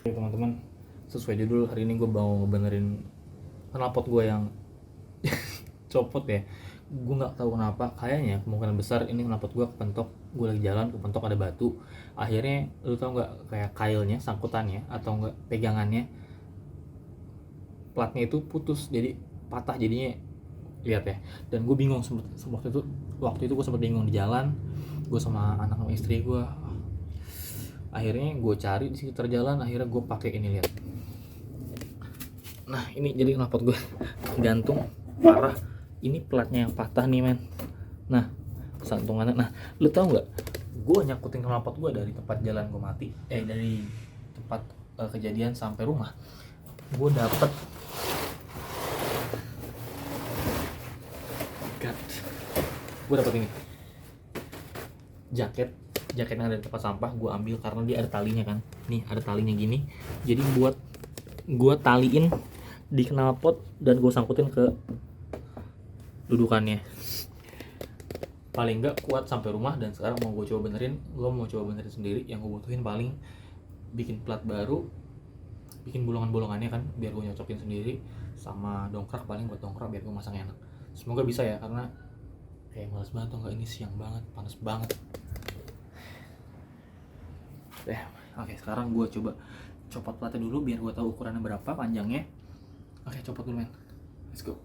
Oke teman-teman, sesuai judul hari ini gue mau benerin knalpot gue yang copot ya. Gue nggak tahu kenapa, kayaknya kemungkinan besar ini knalpot gue kepentok. Gue lagi jalan kepentok ada batu. Akhirnya lu tau nggak, kayak kailnya, sangkutannya atau enggak pegangannya, platnya itu putus, jadi patah jadinya. Lihat ya. Dan gue bingung waktu itu gue sempet bingung di jalan. Gue sama anak sama istri gue. Akhirnya gue cari di sekitar jalan, akhirnya gue pakai ini, lihat. Nah ini jadi knalpot gue gantung parah. Ini platnya yang patah nih men. Nah santungannya, nah lu tau nggak, gue nyakutin knalpot gue dari tempat jalan gue mati, dari tempat kejadian sampai rumah. Gue dapet ini jaket yang ada di tempat sampah. Gue ambil karena dia ada talinya kan, nih ada talinya gini, jadi buat gue taliin di knalpot dan gue sangkutin ke dudukannya, paling nggak kuat sampai rumah. Dan sekarang mau gue coba benerin, sendiri. Yang gue butuhin paling bikin plat baru, bikin bolongan-bolongannya kan biar gue nyocokin sendiri, sama dongkrak paling buat dongkrak biar gue masang enak. Semoga bisa ya, karena kayak males banget tuh, nggak, ini siang banget, panas banget. Oke, sekarang gue coba copot platnya dulu biar gue tahu ukurannya berapa panjangnya. Oke, copot dulu men, let's go.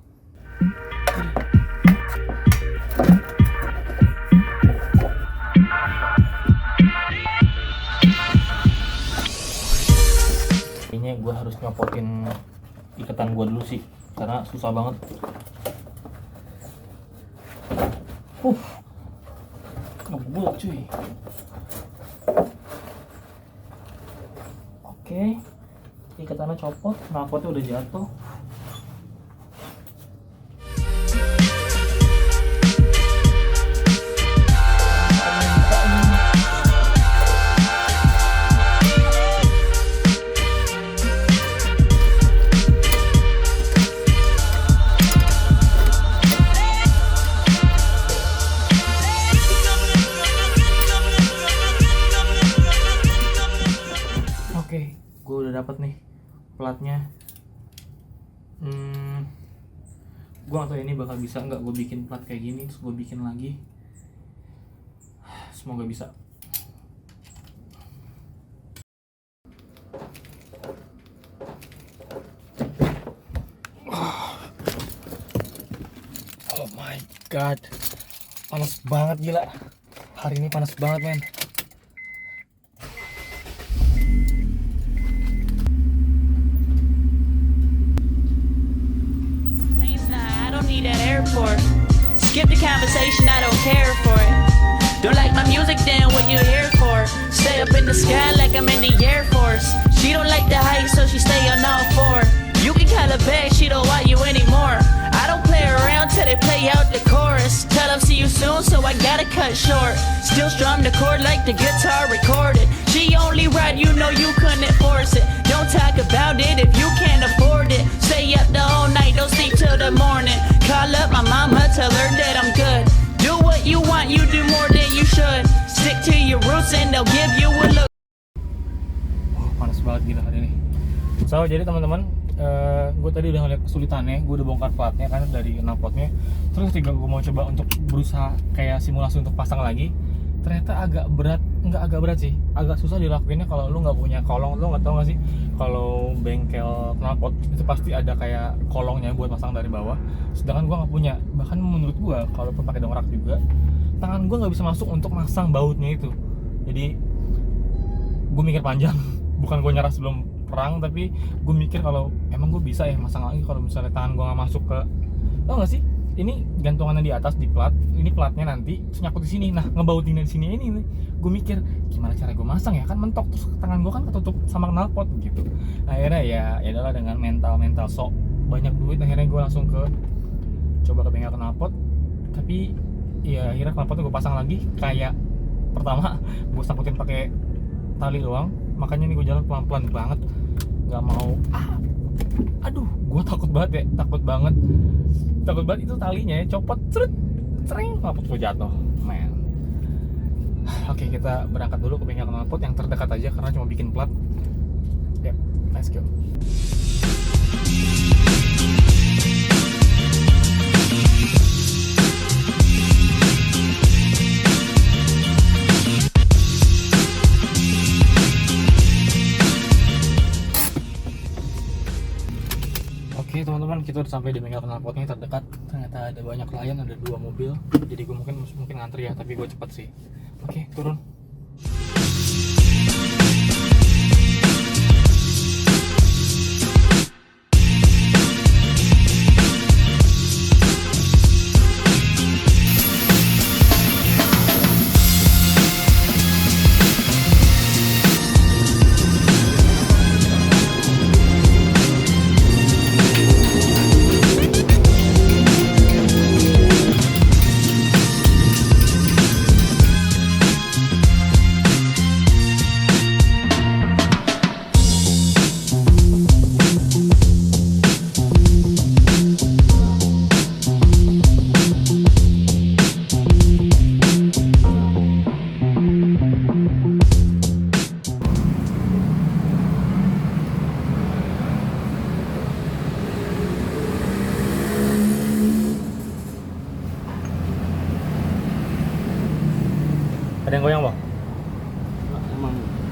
Kayaknya gue harus nyopotin ikatan gue dulu sih, karena susah banget. Ngebul cuy. Oke, ikatannya copot, knalpotnya udah jatuh. Oke, gue udah dapat nih platnya. Gue gak tau ini bakal bisa nggak gue bikin plat kayak gini terus gue bikin lagi. Semoga bisa. Oh my god, panas banget gila. Hari ini panas banget men. Skip the conversation, I don't care for it. Don't like my music, then what you here for? Stay up in the sky like I'm in the Air Force. She don't like the height, so she stay on all four. You can call her back, she don't want you anymore. I don't play around till they play out the chorus. Tell them see you soon, so I gotta cut short. Still strum the chord like the guitar recorded. She only right, you know you couldn't force it. Don't talk about it if you can't afford it. Stay up the whole night, don't sleep till the morning. Call up my mama, tell her that I'm good. Do what you want, you do more than you should. Stick to your roots and they'll give you a look. Panas banget gila hari ini. So, jadi teman-teman, gue tadi udah ngeliat kesulitannya, gue udah bongkar platnya kan dari knalpotnya. Terus ketika gue mau coba untuk berusaha kayak simulasi untuk pasang lagi, ternyata agak berat sih, agak susah dilakuinnya kalau lu nggak punya kolong. Lu nggak tahu nggak sih, kalau bengkel knalpot itu pasti ada kayak kolongnya buat pasang dari bawah, sedangkan gue nggak punya. Bahkan menurut gue, kalaupun pakai dongkrak juga, tangan gue nggak bisa masuk untuk masang bautnya itu. Jadi gue mikir panjang, bukan gue nyerah sebelum perang, tapi gue mikir kalau emang gue bisa ya masang lagi kalau misalnya tangan gue nggak masuk ke, tau nggak sih, ini gantungannya di atas di plat, ini platnya nanti terus nyangkut di sini. Nah ngebautin di sini ini nih, gue mikir gimana cara gue masang ya, kan mentok terus tangan gue kan ketutup sama knalpot gitu. Akhirnya ya adalah dengan mental sok banyak duit, akhirnya gue langsung coba ke bengkel knalpot. Tapi ya akhirnya knalpotnya gue pasang lagi. Kayak pertama gue sangkutin pakai tali doang, makanya nih gue jalan pelan-pelan banget, nggak mau aduh, gue takut banget itu talinya ya copot, cereng, knalpot gue jatuh, man. Oke, kita berangkat dulu ke bengkel knalpot yang terdekat aja karena cuma bikin plat. Yep. Let's go. Oke teman-teman, kita udah sampai di bengkel knalpotnya terdekat. Ternyata ada banyak klien, ada 2 mobil. Jadi gue mungkin ngantri ya, tapi gue cepet sih. Oke, turun. Ada yang goyang bang?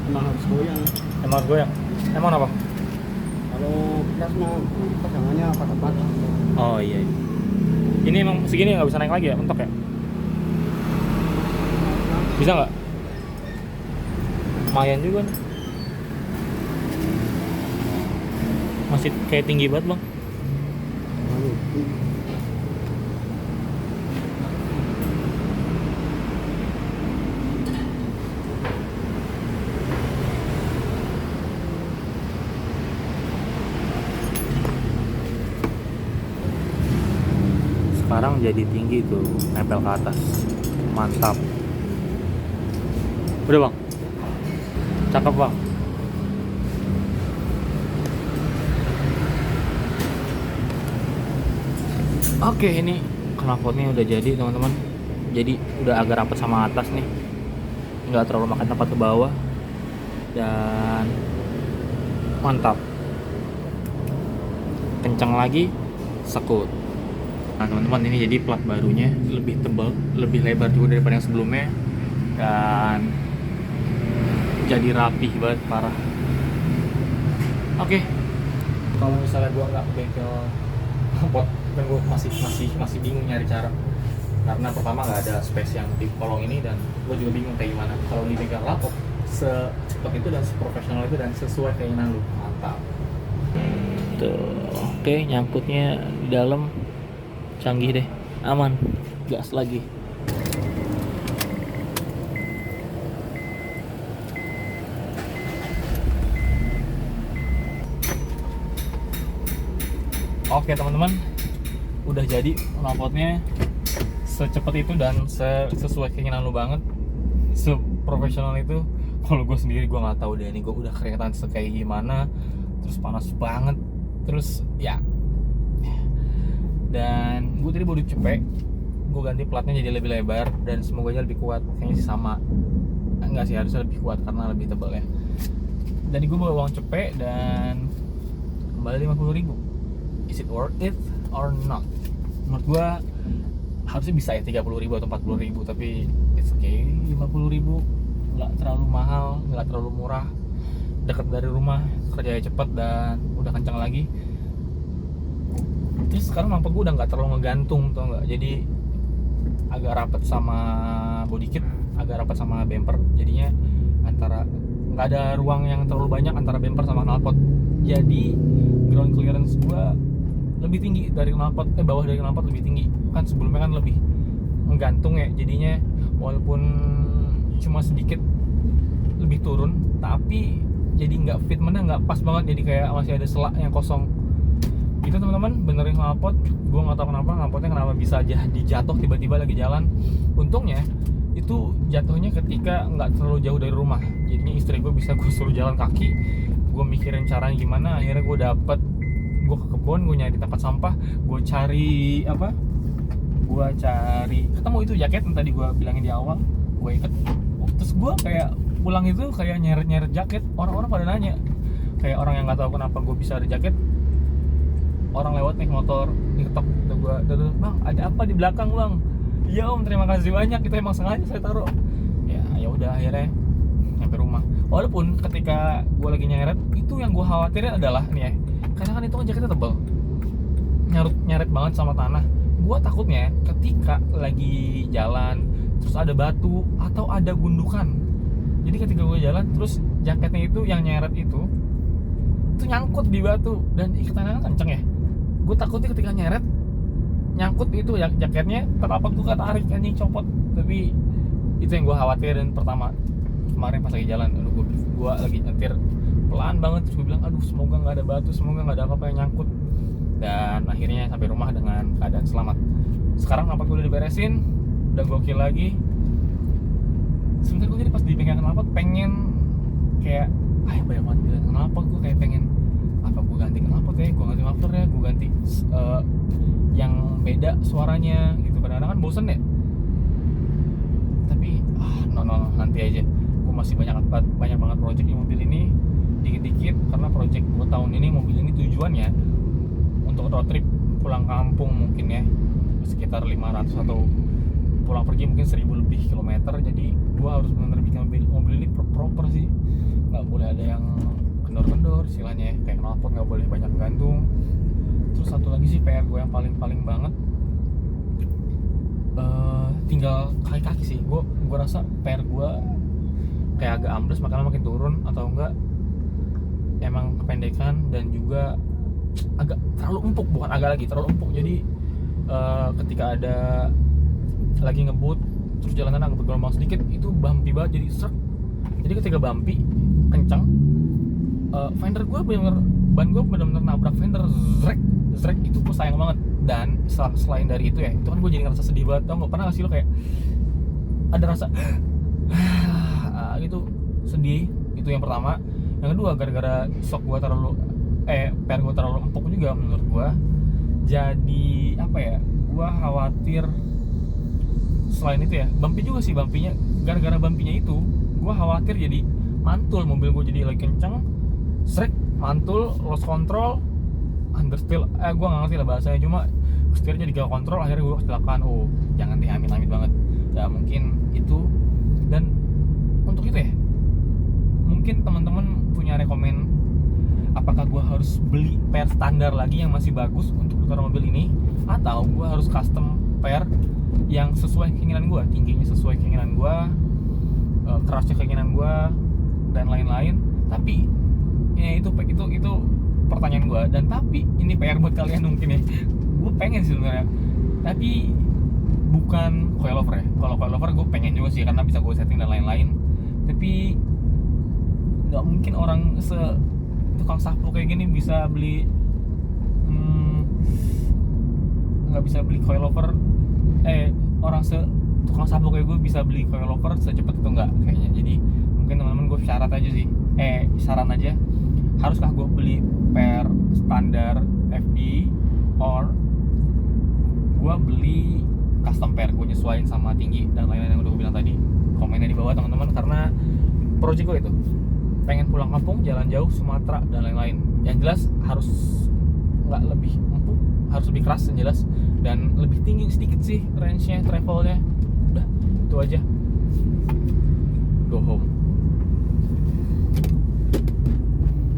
Emang harus goyang. Emang harus goyang? Emang apa? Kalau gas mah pasangannya patah-patah. Oh iya. Ini emang segini nggak bisa naik lagi ya, mentok ya? Bisa nggak? Lumayan juga nih. Masih kayak tinggi banget bang. Sekarang jadi tinggi tuh, nempel ke atas. Mantap. Udah bang? Cakep bang. Oke, ini knalpotnya udah jadi teman-teman. Jadi udah agak rapat sama atas nih, nggak terlalu makan tempat ke bawah, dan mantap. Kencang lagi, sekut. Nah teman-teman, ini jadi plat barunya lebih tebal, lebih lebar juga daripada yang sebelumnya, dan jadi rapih banget, parah. Oke, kalau misalnya gua nggak ke bengkel knalpot, kan gua masih bingung nyari cara, karena pertama nggak ada space yang di kolong ini, dan gua juga bingung kayak gimana kalau di bengkel knalpot secepat itu dan seprofesional itu dan sesuai keinginan lu. Mantap. Tuh, oke, nyangkutnya di dalam. Canggih deh, aman, gas lagi. Oke teman-teman, udah jadi knalpotnya secepat itu dan sesuai keinginan lu banget, seprofesional itu. Kalau gue sendiri gue nggak tahu deh, ini gue udah keringetan kayak gimana, terus panas banget, terus ya. Dan gue tadi baru cepet, gue ganti platnya jadi lebih lebar dan semoga aja lebih kuat. Kayaknya sih sama, enggak sih, harusnya lebih kuat karena lebih tebal ya. Jadi gue bawa uang cepet dan kembali 50.000. Is it worth it or not? Menurut gue harusnya bisa ya 30.000 atau 40.000, tapi it's okay. 50.000 nggak terlalu mahal, nggak terlalu murah, dekat dari rumah, kerjanya cepet dan udah kencang lagi. Terus sekarang knalpot gue udah nggak terlalu ngegantung, tau nggak? Jadi agak rapat sama body kit, agak rapat sama bumper. Jadinya antara nggak ada ruang yang terlalu banyak antara bumper sama knalpot. Jadi ground clearance gue lebih tinggi dari knalpot, bawah dari knalpot lebih tinggi. Kan sebelumnya kan lebih menggantung ya. Jadinya walaupun cuma sedikit lebih turun, tapi jadi nggak fitmentnya nggak pas banget. Jadi kayak masih ada selak yang kosong. Itu teman-teman, benerin knalpot. Gue nggak tahu kenapa bisa jadi jatuh tiba-tiba lagi jalan. Untungnya itu jatuhnya ketika nggak terlalu jauh dari rumah. Jadinya istri gue bisa gue suruh jalan kaki. Gue mikirin caranya gimana. Akhirnya gue dapet, gue ke kebun, gue nyari tempat sampah, gue cari apa? Gue cari ketemu itu jaket yang tadi gue bilangin di awal. Gue ikat. Terus gue kayak pulang itu kayak nyeret-nyeret jaket. Orang-orang pada nanya, kayak orang yang nggak tahu kenapa gue bisa ada jaket. Orang lewat nih motor diketok udah gue, bang ada apa di belakang bang? Iya om, terima kasih banyak, itu emang sengaja saya taruh. Ya udah akhirnya nyampe rumah. Walaupun ketika gue lagi nyeret, itu yang gue khawatirin adalah nih ya, karena kan itu kan jaketnya tebal, nyeret banget sama tanah. Gue takutnya ketika lagi jalan terus ada batu atau ada gundukan. Jadi ketika gue jalan terus jaketnya itu yang nyeret itu nyangkut di batu dan ikatannya kan kenceng ya. Gue takutnya ketika nyeret nyangkut itu ya jaketnya, terapat gue ketarik anjing copot. Tapi itu yang gue khawatirin pertama kemarin pas lagi jalan. Aduh, gue lagi nyetir pelan banget terus gue bilang aduh semoga nggak ada batu, semoga nggak ada apa-apa yang nyangkut. Dan akhirnya sampai rumah dengan keadaan selamat. Sekarang knalpot gue udah diberesin, udah gokil lagi. Sebenarnya gue jadi pas di bengkel knalpot pengen kayak banyak banget pilihan knalpot. Gue kayak pengen apa gue ganti knalpot ya, gue ganti muffler ya, gue ganti yang beda suaranya gitu. Kadang-kadang kan bosen ya. Tapi no nanti aja. Gue masih banyak banget project di mobil ini, dikit-dikit, karena project gue tahun ini mobil ini tujuannya untuk road trip pulang kampung mungkin ya, sekitar 500 atau pulang pergi mungkin 1000 lebih kilometer. Jadi gue harus benar-benar bikin mobil ini proper sih, nggak boleh ada yang kendor-kendor istilahnya, kayak knalpot nggak boleh banyak gantung. Terus satu lagi sih PR gue yang paling banget, tinggal kaki sih. Gue rasa PR gue kayak agak ambles, makanya makin turun, atau enggak emang kependekan dan juga agak terlalu empuk, bukan agak lagi terlalu empuk. Jadi ketika ada lagi ngebut terus jalanan agak bergelombang sedikit, itu bumpy banget, jadi serak. Jadi ketika bumpy kencang, fender gue ban gue benar-benar nabrak fender, zrek itu gue sayang banget. Dan selain dari itu ya, itu kan gue jadi ngerasa sedih banget. Tau nggak, pernah nggak sih lo kayak ada rasa gitu sedih? Itu yang pertama. Yang kedua, gara-gara shock gue terlalu PR gue terlalu empuk juga menurut gue. Jadi apa ya, gue khawatir selain itu ya, bumpy juga sih. Bumpy-nya, gara-gara bumpy-nya itu gue khawatir jadi mantul mobil gue, jadi lagi kenceng srek mantul, lost control, understeer, gue nggak ngerti lah bahasanya, cuma setirnya jadi gak kontrol, akhirnya gue kecelakaan. Jangan deh, amit-amit banget. Ya mungkin itu. Dan untuk itu ya, mungkin teman-teman punya rekomen apakah gue harus beli per standar lagi yang masih bagus untuk putar mobil ini, atau gue harus custom per yang sesuai keinginan gue, tingginya sesuai keinginan gue, kerasnya keinginan gue, dan lain-lain. Tapi ya itu pertanyaan gue. Dan tapi ini PR buat kalian mungkin ya, gue pengen sih sebenarnya, tapi bukan coilover ya. Kalau coilover gue pengen juga sih, karena bisa gue setting dan lain-lain. Tapi nggak mungkin orang tukang sapu kayak gini bisa beli nggak bisa beli coilover. Orang tukang sapu kayak gue bisa beli coilover secepat itu nggak kayaknya. Jadi mungkin teman-teman gue saran aja, haruskah gue beli per standar FD, or gue beli custom pair, gue nyesuaiin sama tinggi dan lain-lain yang udah gue bilang tadi. Komennya di bawah teman-teman, karena project gue itu pengen pulang kampung, jalan jauh, Sumatera dan lain-lain. Yang jelas harus nggak lebih empuk, harus lebih keras yang jelas, dan lebih tinggi sedikit sih range-nya, travelnya. Udah, itu aja. Go home.